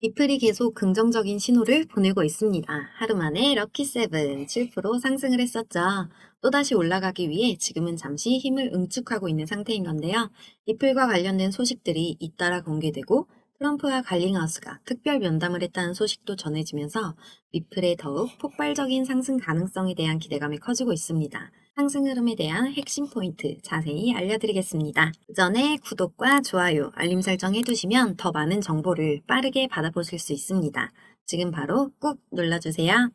리플이 계속 긍정적인 신호를 보내고 있습니다. 하루 만에 럭키7 7% 상승을 했었죠. 또다시 올라가기 위해 지금은 잠시 힘을 응축하고 있는 상태인 건데요. 리플과 관련된 소식들이 잇따라 공개되고 트럼프와 갈링하우스가 특별 면담을 했다는 소식도 전해지면서 리플의 더욱 폭발적인 상승 가능성에 대한 기대감이 커지고 있습니다. 상승 흐름에 대한 핵심 포인트 자세히 알려드리겠습니다. 그 전에 구독과 좋아요, 알림 설정 해두시면 더 많은 정보를 빠르게 받아보실 수 있습니다. 지금 바로 꾹 눌러주세요.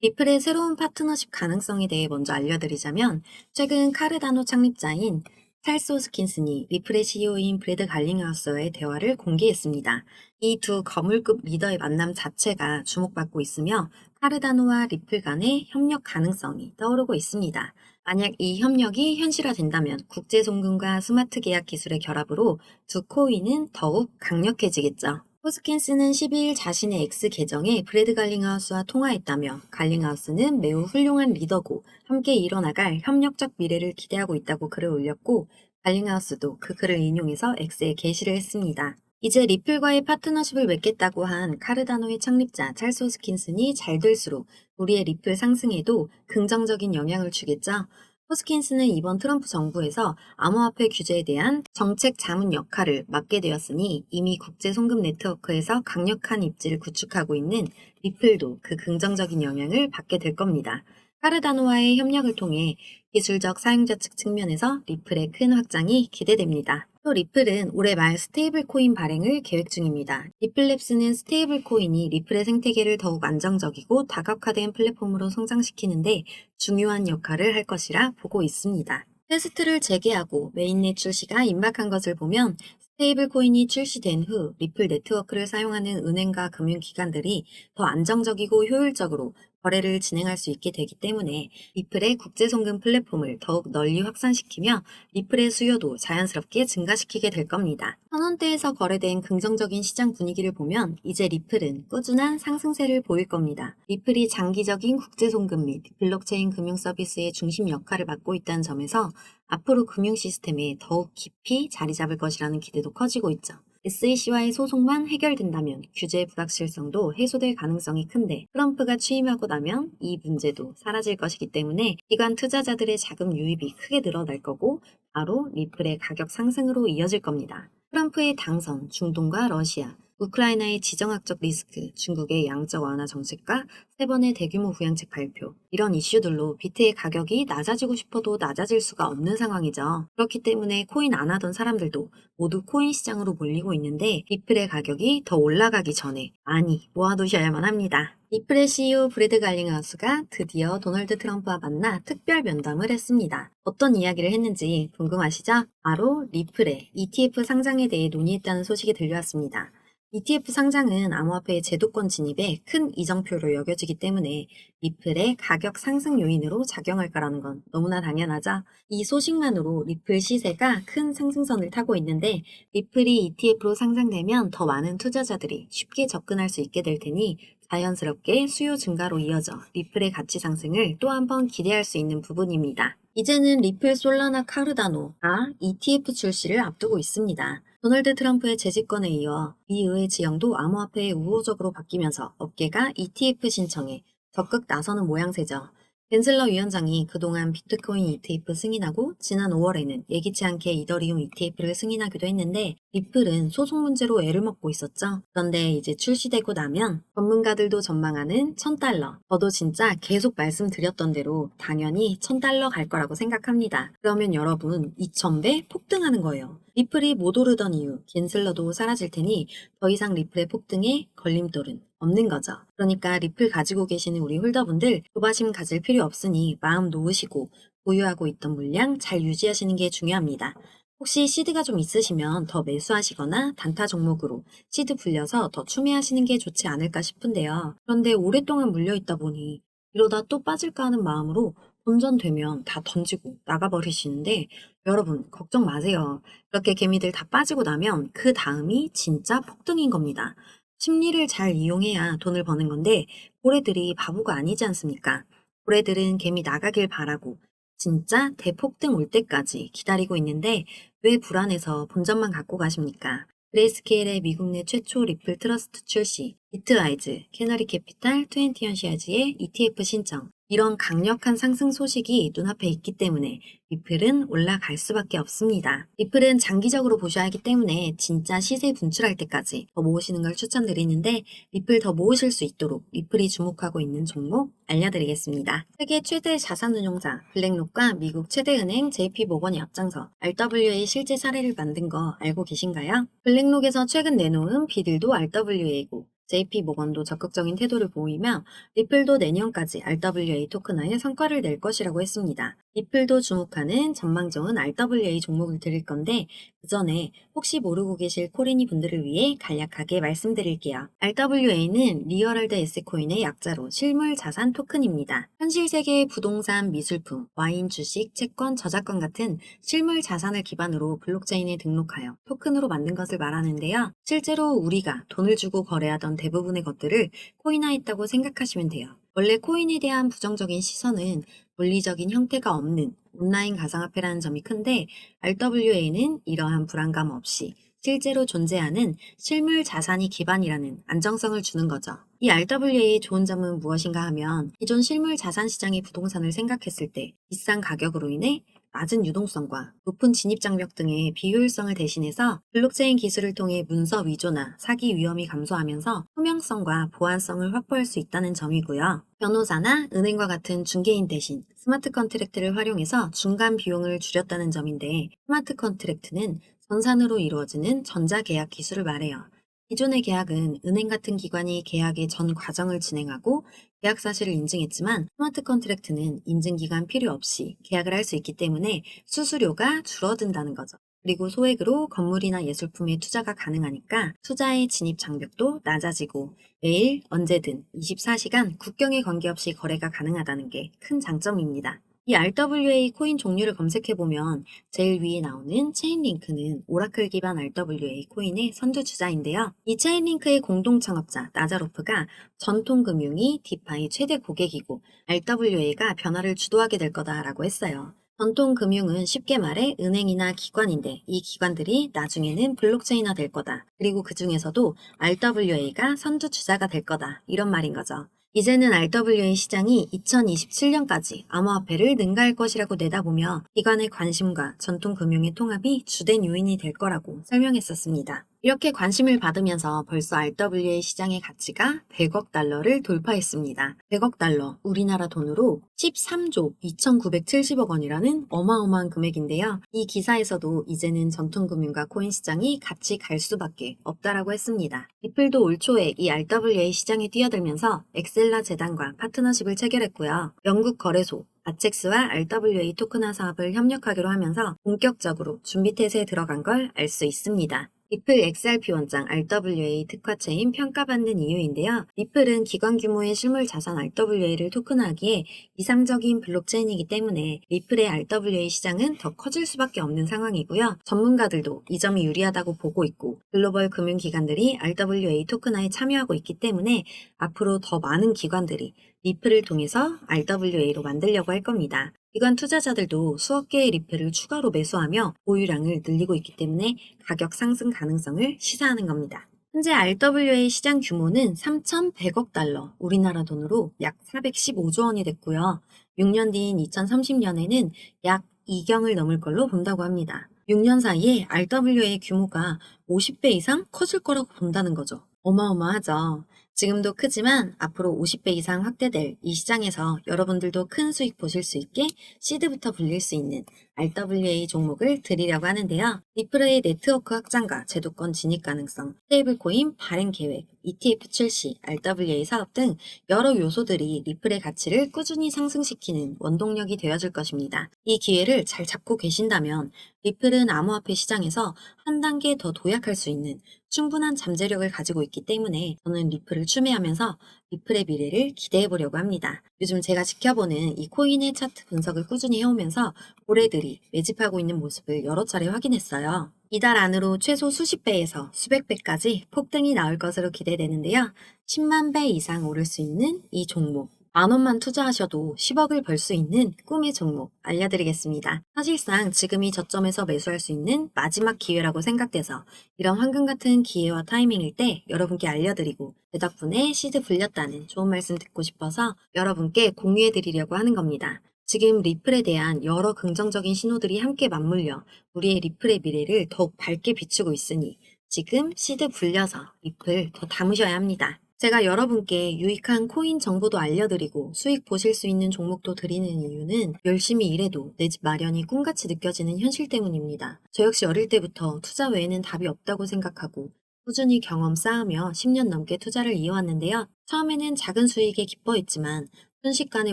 리플의 새로운 파트너십 가능성에 대해 먼저 알려드리자면 최근 카르다노 창립자인 찰스 스킨슨이 리플의 CEO인 브래드 갈링하우스와의 대화를 공개했습니다. 이 두 거물급 리더의 만남 자체가 주목받고 있으며 카르다노와 리플 간의 협력 가능성이 떠오르고 있습니다. 만약 이 협력이 현실화된다면 국제 송금과 스마트 계약 기술의 결합으로 두 코인은 더욱 강력해지겠죠. 호스킨스는 12일 자신의 X 계정에 브래드 갈링하우스와 통화했다며 갈링하우스는 매우 훌륭한 리더고 함께 이뤄나갈 협력적 미래를 기대하고 있다고 글을 올렸고 갈링하우스도 그 글을 인용해서 X에 게시를 했습니다. 이제 리플과의 파트너십을 맺겠다고 한 카르다노의 창립자 찰스 호스킨슨이 잘 될수록 우리의 리플 상승에도 긍정적인 영향을 주겠죠. 호스킨스는 이번 트럼프 정부에서 암호화폐 규제에 대한 정책 자문 역할을 맡게 되었으니 이미 국제 송금 네트워크에서 강력한 입지를 구축하고 있는 리플도 그 긍정적인 영향을 받게 될 겁니다. 카르다노와의 협력을 통해 기술적 사용자 측 측면에서 리플의 큰 확장이 기대됩니다. 또 리플은 올해 말 스테이블 코인 발행을 계획 중입니다. 리플랩스는 스테이블 코인이 리플의 생태계를 더욱 안정적이고 다각화된 플랫폼으로 성장시키는데 중요한 역할을 할 것이라 보고 있습니다. 테스트를 재개하고 메인넷 출시가 임박한 것을 보면 스테이블 코인이 출시된 후 리플 네트워크를 사용하는 은행과 금융기관들이 더 안정적이고 효율적으로 거래를 진행할 수 있게 되기 때문에 리플의 국제송금 플랫폼을 더욱 널리 확산시키며 리플의 수요도 자연스럽게 증가시키게 될 겁니다. 천원대에서 거래된 긍정적인 시장 분위기를 보면 이제 리플은 꾸준한 상승세를 보일 겁니다. 리플이 장기적인 국제송금 및 블록체인 금융 서비스의 중심 역할을 맡고 있다는 점에서 앞으로 금융 시스템에 더욱 깊이 자리 잡을 것이라는 기대도 커지고 있죠. SEC와의 소송만 해결된다면 규제의 불확실성도 해소될 가능성이 큰데 트럼프가 취임하고 나면 이 문제도 사라질 것이기 때문에 기관 투자자들의 자금 유입이 크게 늘어날 거고 바로 리플의 가격 상승으로 이어질 겁니다. 트럼프의 당선, 중동과 러시아, 우크라이나의 지정학적 리스크, 중국의 양적 완화 정책과 세 번의 대규모 부양책 발표, 이런 이슈들로 비트의 가격이 낮아지고 싶어도 낮아질 수가 없는 상황이죠. 그렇기 때문에 코인 안 하던 사람들도 모두 코인 시장으로 몰리고 있는데 리플의 가격이 더 올라가기 전에 많이 모아두셔야만 합니다. 리플의 CEO 브래드 갈링하우스가 드디어 도널드 트럼프와 만나 특별 면담을 했습니다. 어떤 이야기를 했는지 궁금하시죠? 바로 리플의 ETF 상장에 대해 논의했다는 소식이 들려왔습니다. ETF 상장은 암호화폐의 제도권 진입에 큰 이정표로 여겨지기 때문에 리플의 가격 상승 요인으로 작용할 거라는 건 너무나 당연하죠. 이 소식만으로 리플 시세가 큰 상승선을 타고 있는데 리플이 ETF로 상장되면 더 많은 투자자들이 쉽게 접근할 수 있게 될 테니 자연스럽게 수요 증가로 이어져 리플의 가치 상승을 또 한 번 기대할 수 있는 부분입니다. 이제는 리플 솔라나 카르다노가 ETF 출시를 앞두고 있습니다. 도널드 트럼프의 재집권에 이어 미 의회 지형도 암호화폐에 우호적으로 바뀌면서 업계가 ETF 신청에 적극 나서는 모양새죠. 벤슬러 위원장이 그동안 비트코인 ETF 승인하고 지난 5월에는 예기치 않게 이더리움 ETF를 승인하기도 했는데 리플은 소송 문제로 애를 먹고 있었죠. 그런데 이제 출시되고 나면 전문가들도 전망하는 1000달러. 저도 진짜 계속 말씀드렸던 대로 당연히 1000달러 갈 거라고 생각합니다. 그러면 여러분 2000배 폭등하는 거예요. 리플이 못 오르던 이유, 겐슬러도 사라질 테니 더 이상 리플의 폭등에 걸림돌은 없는 거죠. 그러니까 리플 가지고 계시는 우리 홀더분들 조바심 가질 필요 없으니 마음 놓으시고 보유하고 있던 물량 잘 유지하시는 게 중요합니다. 혹시 시드가 좀 있으시면 더 매수하시거나 단타 종목으로 시드 불려서 더 추매하시는 게 좋지 않을까 싶은데요. 그런데 오랫동안 물려있다 보니 이러다 또 빠질까 하는 마음으로 본전되면 다 던지고 나가버리시는데 여러분 걱정 마세요. 그렇게 개미들 다 빠지고 나면 그 다음이 진짜 폭등인 겁니다. 심리를 잘 이용해야 돈을 버는 건데 고래들이 바보가 아니지 않습니까? 고래들은 개미 나가길 바라고 진짜 대폭등 올 때까지 기다리고 있는데 왜 불안해서 본전만 갖고 가십니까? 그레이스케일의 미국 내 최초 리플 트러스트 출시, 비트와이즈, 캐너리 캐피탈, 20현시아지의 ETF 신청, 이런 강력한 상승 소식이 눈앞에 있기 때문에 리플은 올라갈 수밖에 없습니다. 리플은 장기적으로 보셔야 하기 때문에 진짜 시세 분출할 때까지 더 모으시는 걸 추천드리는데, 리플 더 모으실 수 있도록 리플이 주목하고 있는 종목 알려드리겠습니다. 세계 최대 자산운용사 블랙록과 미국 최대 은행 JP모건이 앞장서 RWA 실제 사례를 만든 거 알고 계신가요? 블랙록에서 최근 내놓은 비들도 RWA고, JP모건도 적극적인 태도를 보이며 리플도 내년까지 RWA 토큰화에 성과를 낼 것이라고 했습니다. 리플도 주목하는 전망 좋은 RWA 종목을 드릴 건데, 그 전에 혹시 모르고 계실 코리니 분들을 위해 간략하게 말씀드릴게요. RWA는 리얼월드 에셋코인의 약자로 실물 자산 토큰입니다. 현실 세계의 부동산, 미술품, 와인, 주식, 채권, 저작권 같은 실물 자산을 기반으로 블록체인에 등록하여 토큰으로 만든 것을 말하는데요. 실제로 우리가 돈을 주고 거래하던 대부분의 것들을 코인화했다고 생각하시면 돼요. 원래 코인에 대한 부정적인 시선은 물리적인 형태가 없는 온라인 가상화폐라는 점이 큰데, RWA는 이러한 불안감 없이 실제로 존재하는 실물 자산이 기반이라는 안정성을 주는 거죠. 이 RWA의 좋은 점은 무엇인가 하면, 기존 실물 자산 시장의 부동산을 생각했을 때 비싼 가격으로 인해 낮은 유동성과 높은 진입 장벽 등의 비효율성을 대신해서 블록체인 기술을 통해 문서 위조나 사기 위험이 감소하면서 투명성과 보안성을 확보할 수 있다는 점이고요. 변호사나 은행과 같은 중개인 대신 스마트 컨트랙트를 활용해서 중간 비용을 줄였다는 점인데, 스마트 컨트랙트는 전산으로 이루어지는 전자계약 기술을 말해요. 기존의 계약은 은행 같은 기관이 계약의 전 과정을 진행하고 계약 사실을 인증했지만, 스마트 컨트랙트는 인증기간 필요 없이 계약을 할 수 있기 때문에 수수료가 줄어든다는 거죠. 그리고 소액으로 건물이나 예술품에 투자가 가능하니까 투자의 진입 장벽도 낮아지고, 매일 언제든 24시간 국경에 관계없이 거래가 가능하다는 게 큰 장점입니다. 이 RWA 코인 종류를 검색해보면 제일 위에 나오는 체인링크는 오라클 기반 RWA 코인의 선두주자인데요. 이 체인링크의 공동 창업자 나자로프가 전통금융이 디파이 최대 고객이고 RWA가 변화를 주도하게 될 거다라고 했어요. 전통금융은 쉽게 말해 은행이나 기관인데, 이 기관들이 나중에는 블록체인화 될 거다. 그리고 그 중에서도 RWA가 선두주자가 될 거다. 이런 말인 거죠. 이제는 RWA 시장이 2027년까지 암호화폐를 능가할 것이라고 내다보며 기관의 관심과 전통금융의 통합이 주된 요인이 될 거라고 설명했었습니다. 이렇게 관심을 받으면서 벌써 RWA 시장의 가치가 100억 달러를 돌파했습니다. 100억 달러, 우리나라 돈으로 13조 2,970억 원이라는 어마어마한 금액인데요. 이 기사에서도 이제는 전통금융과 코인 시장이 같이 갈 수밖에 없다라고 했습니다. 리플도 올 초에 이 RWA 시장에 뛰어들면서 엑셀라 재단과 파트너십을 체결했고요. 영국 거래소 아첵스와 RWA 토큰화 사업을 협력하기로 하면서 본격적으로 준비 태세에 들어간 걸 알 수 있습니다. 리플 XRP 원장 RWA 특화체인 평가받는 이유인데요. 리플은 기관 규모의 실물 자산 RWA를 토큰화하기에 이상적인 블록체인이기 때문에 리플의 RWA 시장은 더 커질 수밖에 없는 상황이고요. 전문가들도 이 점이 유리하다고 보고 있고, 글로벌 금융기관들이 RWA 토큰화에 참여하고 있기 때문에 앞으로 더 많은 기관들이 리플을 통해서 RWA로 만들려고 할 겁니다. 기관 투자자들도 수억 개의 리플을 추가로 매수하며 보유량을 늘리고 있기 때문에 가격 상승 가능성을 시사하는 겁니다. 현재 RWA 시장 규모는 3,100억 달러, 우리나라 돈으로 약 415조 원이 됐고요. 6년 뒤인 2030년에는 약 2경을 넘을 걸로 본다고 합니다. 6년 사이에 RWA 규모가 50배 이상 커질 거라고 본다는 거죠. 어마어마하죠. 지금도 크지만 앞으로 50배 이상 확대될 이 시장에서 여러분들도 큰 수익 보실 수 있게 시드부터 불릴 수 있는 RWA 종목을 드리려고 하는데요. 리플의 네트워크 확장과 제도권 진입 가능성, 스테이블코인 발행 계획, ETF 출시, RWA 사업 등 여러 요소들이 리플의 가치를 꾸준히 상승시키는 원동력이 되어줄 것입니다. 이 기회를 잘 잡고 계신다면 리플은 암호화폐 시장에서 한 단계 더 도약할 수 있는 충분한 잠재력을 가지고 있기 때문에 저는 리플을 추매하면서 리플의 미래를 기대해 보려고 합니다. 요즘 제가 지켜보는 이 코인의 차트 분석을 꾸준히 해오면서 고래들이 매집하고 있는 모습을 여러 차례 확인했어요. 이달 안으로 최소 수십 배에서 수백 배까지 폭등이 나올 것으로 기대되는데요. 10만 배 이상 오를 수 있는 이 종목 10,000원만 투자하셔도 10억을 벌 수 있는 꿈의 종목 알려드리겠습니다. 사실상 지금이 저점에서 매수할 수 있는 마지막 기회라고 생각돼서 이런 황금 같은 기회와 타이밍일 때 여러분께 알려드리고 제 덕분에 시드 불렸다는 좋은 말씀 듣고 싶어서 여러분께 공유해드리려고 하는 겁니다. 지금 리플에 대한 여러 긍정적인 신호들이 함께 맞물려 우리의 리플의 미래를 더욱 밝게 비추고 있으니 지금 시드 불려서 리플 더 담으셔야 합니다. 제가 여러분께 유익한 코인 정보도 알려드리고 수익 보실 수 있는 종목도 드리는 이유는 열심히 일해도 내 집 마련이 꿈같이 느껴지는 현실 때문입니다. 저 역시 어릴 때부터 투자 외에는 답이 없다고 생각하고 꾸준히 경험 쌓으며 10년 넘게 투자를 이어왔는데요. 처음에는 작은 수익에 기뻐했지만 순식간에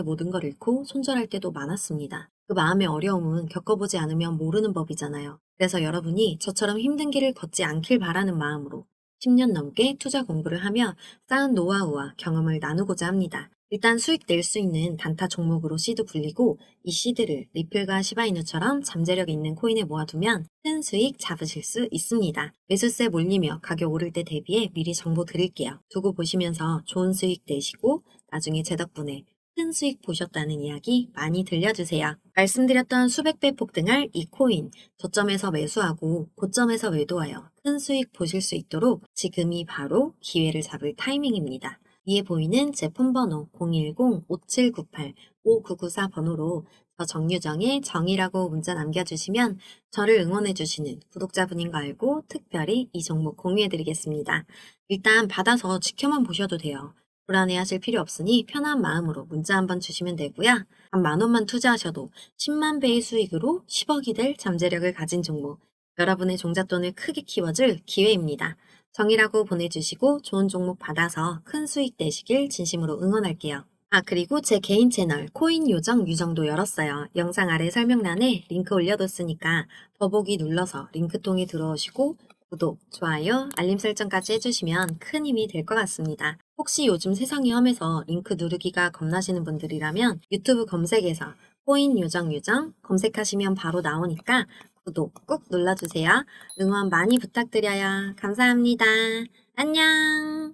모든 걸 잃고 손절할 때도 많았습니다. 그 마음의 어려움은 겪어보지 않으면 모르는 법이잖아요. 그래서 여러분이 저처럼 힘든 길을 걷지 않길 바라는 마음으로 10년 넘게 투자 공부를 하며 쌓은 노하우와 경험을 나누고자 합니다. 일단 수익 낼 수 있는 단타 종목으로 시드 굴리고 이 시드를 리플과 시바이누처럼 잠재력 있는 코인에 모아두면 큰 수익 잡으실 수 있습니다. 매수세 몰리며 가격 오를 때 대비해 미리 정보 드릴게요. 두고 보시면서 좋은 수익 내시고 나중에 제 덕분에 큰 수익 보셨다는 이야기 많이 들려주세요. 말씀드렸던 수백 배 폭등할 이 코인, 저점에서 매수하고 고점에서 매도하여 큰 수익 보실 수 있도록 지금이 바로 기회를 잡을 타이밍입니다. 위에 보이는 제 폰번호 010-5798-5994 번호로 저 정유정의 정이라고 문자 남겨주시면 저를 응원해주시는 구독자분인 거 알고 특별히 이 종목 공유해드리겠습니다. 일단 받아서 지켜만 보셔도 돼요. 불안해하실 필요 없으니 편한 마음으로 문자 한번 주시면 되고요. 한 10,000원만 투자하셔도 10만 배의 수익으로 10억이 될 잠재력을 가진 종목, 여러분의 종잣돈을 크게 키워줄 기회입니다. 정이라고 보내주시고 좋은 종목 받아서 큰 수익 내시길 진심으로 응원할게요. 그리고 제 개인 채널 코인 요정 유정도 열었어요. 영상 아래 설명란에 링크 올려뒀으니까 더보기 눌러서 링크통에 들어오시고 구독, 좋아요, 알림 설정까지 해주시면 큰 힘이 될 것 같습니다. 혹시 요즘 세상이 험해서 링크 누르기가 겁나시는 분들이라면 유튜브 검색에서 코인 요정 유정 검색하시면 바로 나오니까 구독 꾹 눌러주세요. 응원 많이 부탁드려요. 감사합니다. 안녕!